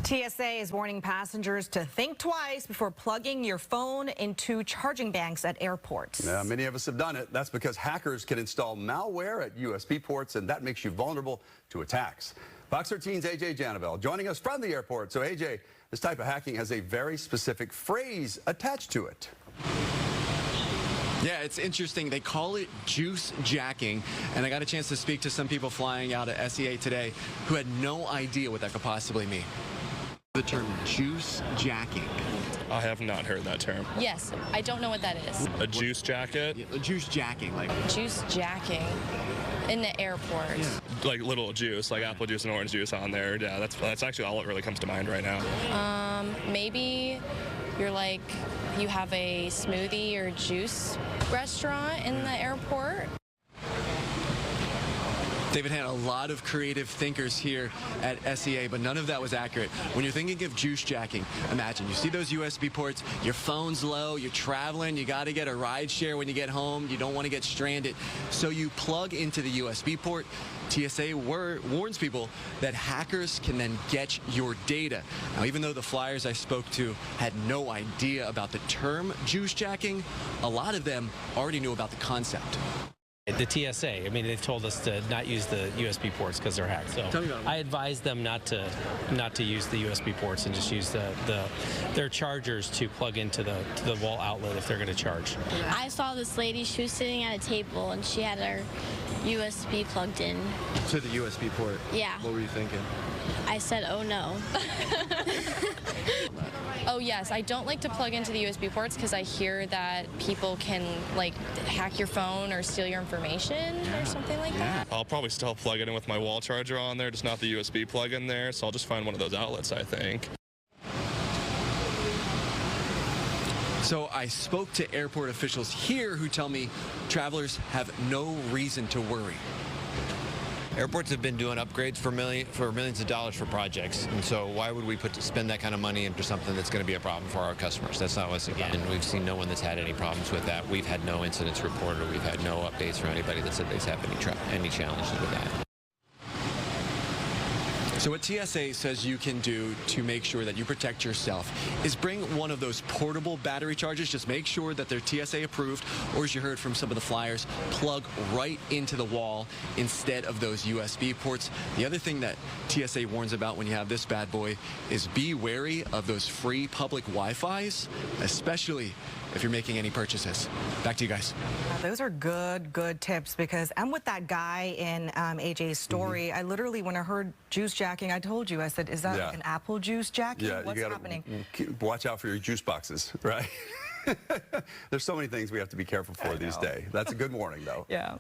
TSA is warning passengers to think twice before plugging your phone into charging banks at airports. Yeah, many of us have done it. That's because hackers can install malware at USB ports, and that makes you vulnerable to attacks. Fox 13's AJ Janabel joining us from the airport. So AJ, this type of hacking has a very specific phrase attached to it. Yeah, it's interesting. They call it juice jacking, and I got a chance to speak to some people flying out at SEA today who had no idea what that could possibly mean. The term juice jacking. I have not heard that term. Yes, I don't know what that is. A juice jacket? Yeah, juice jacking, like Juice jacking in the airport. Yeah. Like little juice, like apple juice and orange juice on there. Yeah, that's actually all that really comes to mind right now. Maybe you have a smoothie or juice restaurant in the airport. They've had a lot of creative thinkers here at SEA, but none of that was accurate. When you're thinking of juice jacking, imagine you see those USB ports, your phone's low, you're traveling, you got to get a ride share when you get home, you don't want to get stranded. So you plug into the USB port. TSA warns people that hackers can then get your data. Now, even though the flyers I spoke to had no idea about the term juice jacking, a lot of them already knew about the concept. The TSA, I mean, they've told us to not use the USB ports because they're hacked. So I advise them not to use the USB ports and just use their chargers to plug into the wall outlet if they're going to charge. I saw this lady, she was sitting at a table and she had her USB plugged in. To the USB port? Yeah. What were you thinking? I said, oh no. Oh yes, I don't like to plug into the USB ports because I hear that people can hack your phone or steal your information or something like that. I'll probably still plug it in with my wall charger on there, just not the USB plug in there, so I'll just find one of those outlets, I think. So I spoke to airport officials here who tell me travelers have no reason to worry. Airports have been doing upgrades for millions of dollars for projects, and so why would we spend that kind of money into something that's going to be a problem for our customers? That's not what's again. And we've seen no one that's had any problems with that. We've had no incidents reported, or we've had no updates from anybody that said they've had any challenges with that. So what TSA says you can do to make sure that you protect yourself is bring one of those portable battery chargers. Just make sure that they're TSA approved, or as you heard from some of the flyers, plug right into the wall instead of those USB ports. The other thing that TSA warns about when you have this bad boy is be wary of those free public Wi-Fis, especially if you're making any purchases. Back to you guys. Those are good tips, because I'm with that guy in AJ's story. I literally, when I heard juice jacking, I told you, I said, is that like an apple juice jacking? Yeah, what's happening? Watch out for your juice boxes, right? There's so many things we have to be careful for these days. That's a good warning, though. Yeah.